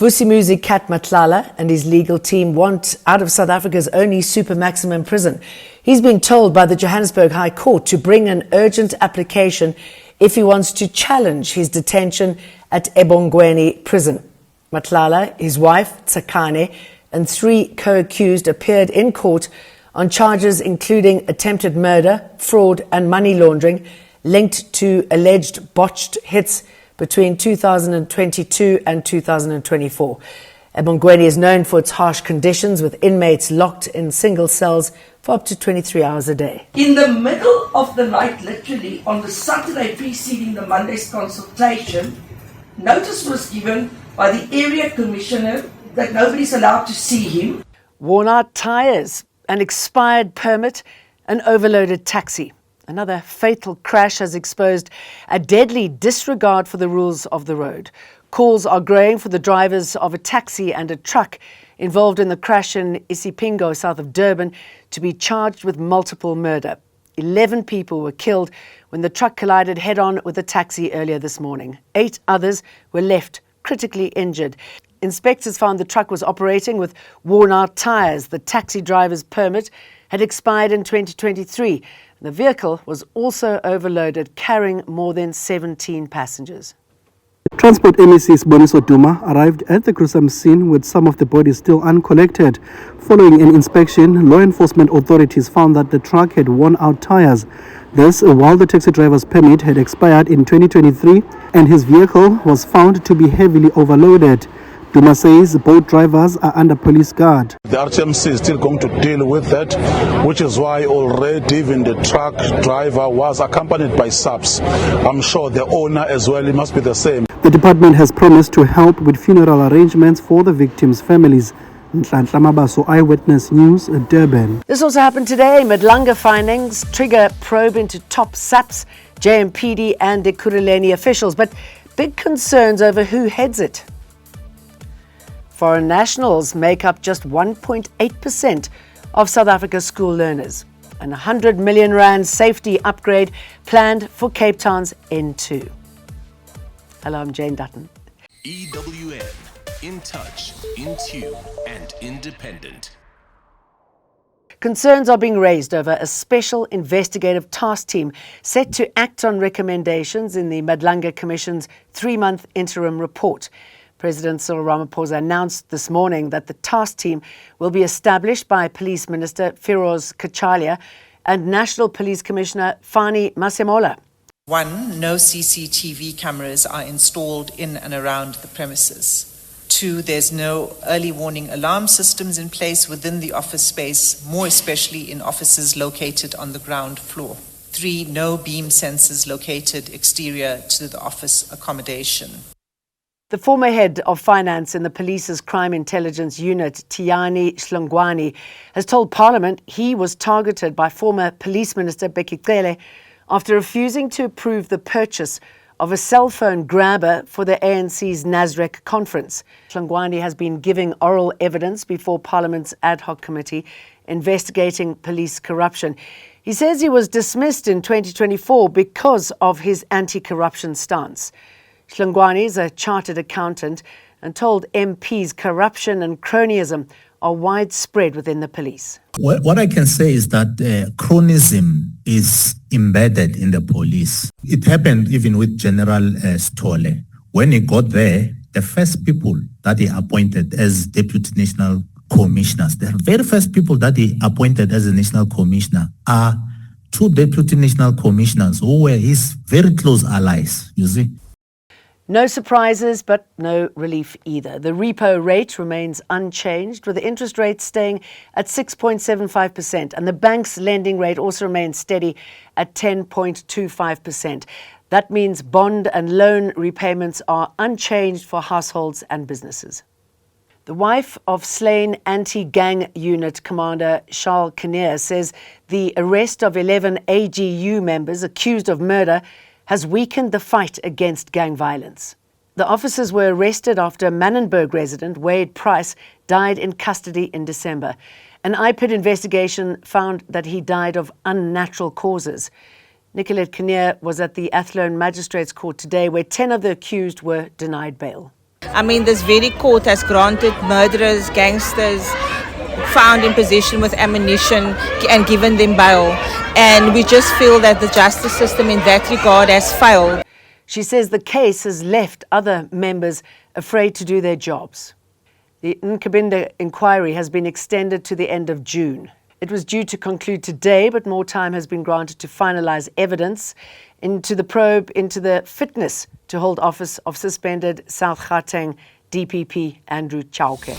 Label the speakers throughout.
Speaker 1: Vusimuzi Kat Matlala and his legal team want out of South Africa's only super maximum prison. He's being told by the Johannesburg High Court to bring an urgent application if he wants to challenge his detention at eBongweni prison. Matlala, his wife, Tsakane, and 3 co-accused appeared in court on charges including attempted murder, fraud and money laundering linked to alleged botched hits between 2022 and 2024. eBongweni is known for its harsh conditions, with inmates locked in single cells for up to 23 hours a day.
Speaker 2: In the middle of the night, literally, on the Saturday preceding the Monday's consultation, notice was given by the area commissioner that nobody's allowed to see him.
Speaker 1: Worn out tyres, an expired permit, an overloaded taxi. Another fatal crash has exposed a deadly disregard for the rules of the road. Calls are growing for the drivers of a taxi and a truck involved in the crash in Isipingo, south of Durban, to be charged with multiple murder. 11 people were killed when the truck collided head-on with a taxi earlier this morning. 8 others were left critically injured. Inspectors found the truck was operating with worn-out tyres. The taxi driver's permit had expired in 2023. The vehicle was also overloaded, carrying more than 17 passengers.
Speaker 3: Transport MEC Boniso Duma arrived at the gruesome scene with some of the bodies still uncollected. Following an inspection, law enforcement authorities found that the truck had worn out tires. This while the taxi driver's permit had expired in 2023 and his vehicle was found to be heavily overloaded. Duma says both drivers are under police guard.
Speaker 4: The RTMC is still going to deal with that, which is why already even the truck driver was accompanied by subs. I'm sure the owner as well, it must be the same.
Speaker 3: The department has promised to help with funeral arrangements for the victims' families. Masemola, Eyewitness News, Durban.
Speaker 1: This also happened today. Madlanga findings trigger probe into top SAPS, JMPD and Ekurhuleni officials, but big concerns over who heads it. Foreign nationals make up just 1.8% of South Africa's school learners. And 100 million rand safety upgrade planned for Cape Town's N2. Hello, I'm Jane Dutton.
Speaker 5: EWN, in touch, in tune and independent.
Speaker 1: Concerns are being raised over a special investigative task team set to act on recommendations in the Madlanga Commission's 3-month interim report. President Cyril Ramaphosa announced this morning that the task team will be established by Police Minister Firoz Kachalia and National Police Commissioner Fani Masemola.
Speaker 6: 1, no CCTV cameras are installed in and around the premises. 2, there's no early warning alarm systems in place within the office space, more especially in offices located on the ground floor. 3, no beam sensors located exterior to the office accommodation.
Speaker 1: The former head of finance in the police's crime intelligence unit, Tiani Shlongwane, has told Parliament he was targeted by former Police Minister Becky Cele after refusing to approve the purchase of a cell phone grabber for the ANC's Nasrec conference. Shlongwane has been giving oral evidence before Parliament's ad hoc committee investigating police corruption. He says he was dismissed in 2024 because of his anti-corruption stance. Shlongwane is a chartered accountant and told MPs corruption and cronyism are widespread within the police.
Speaker 7: What I can say is that cronyism is embedded in the police. It happened even with General Stole. When he got there, the first people that he appointed as Deputy National Commissioners, the very first people that he appointed as a National Commissioner are 2 Deputy National Commissioners who were his very close allies, you see.
Speaker 1: No surprises, but no relief either. The repo rate remains unchanged, with the interest rate staying at 6.75%, and the bank's lending rate also remains steady at 10.25%. That means bond and loan repayments are unchanged for households and businesses. The wife of slain anti-gang unit commander Charles Kinnear says the arrest of 11 AGU members accused of murder has weakened the fight against gang violence. The officers were arrested after Mannenberg resident Wade Price died in custody in December. An IPID investigation found that he died of unnatural causes. Nicolette Kinnear was at the Athlone Magistrates Court today, where 10 of the accused were denied bail.
Speaker 8: I mean, this very court has granted murderers, gangsters, found in possession with ammunition and given them bail. And we just feel that the justice system in that regard has failed.
Speaker 1: She says the case has left other members afraid to do their jobs. The Nkabinda inquiry has been extended to the end of June. It was due to conclude today, but more time has been granted to finalise evidence into the probe into the fitness to hold office of suspended South Gauteng DPP Andrew Chauke.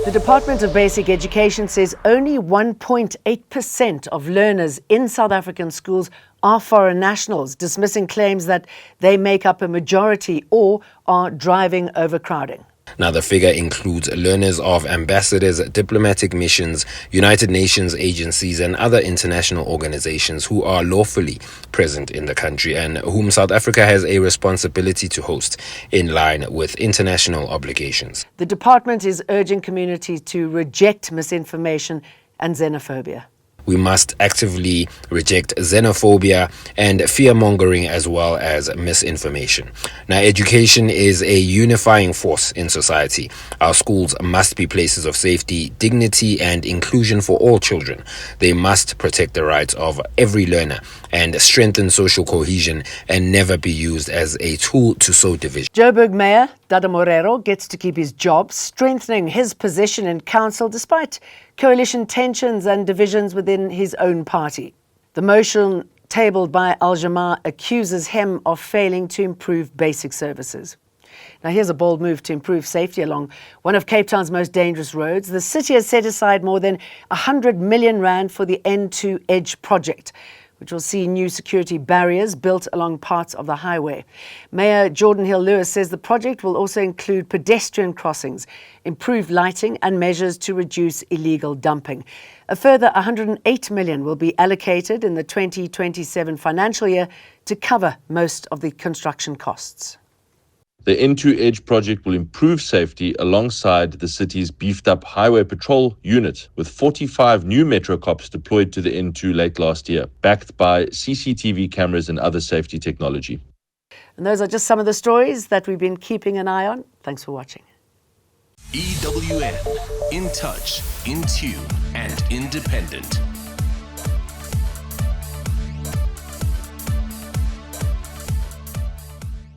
Speaker 1: The Department of Basic Education says only 1.8% of learners in South African schools are foreign nationals, dismissing claims that they make up a majority or are driving overcrowding.
Speaker 9: Now, the figure includes learners of ambassadors, diplomatic missions, United Nations agencies and other international organizations who are lawfully present in the country and whom South Africa has a responsibility to host in line with international obligations.
Speaker 1: The department is urging communities to reject misinformation and xenophobia.
Speaker 9: We must actively reject xenophobia and fear-mongering as well as misinformation. Now, education is a unifying force in society. Our schools must be places of safety, dignity, and inclusion for all children. They must protect the rights of every learner and strengthen social cohesion and never be used as a tool to sow division.
Speaker 1: Joburg Mayor Dada Morero gets to keep his job, strengthening his position in council despite coalition tensions and divisions within his own party. The motion tabled by Al-Jamaa accuses him of failing to improve basic services. Now, here's a bold move to improve safety along one of Cape Town's most dangerous roads. The city has set aside more than 100 million rand for the N2 Edge project, which will see new security barriers built along parts of the highway. Mayor Jordan Hill-Lewis says the project will also include pedestrian crossings, improved lighting and measures to reduce illegal dumping. A further 108 million will be allocated in the 2027 financial year to cover most of the construction costs.
Speaker 10: The N2 Edge project will improve safety alongside the city's beefed-up highway patrol unit, with 45 new Metro cops deployed to the N2 late last year, backed by CCTV cameras and other safety technology.
Speaker 1: And those are just some of the stories that we've been keeping an eye on. Thanks for watching.
Speaker 5: EWN, in touch, in tune, and independent.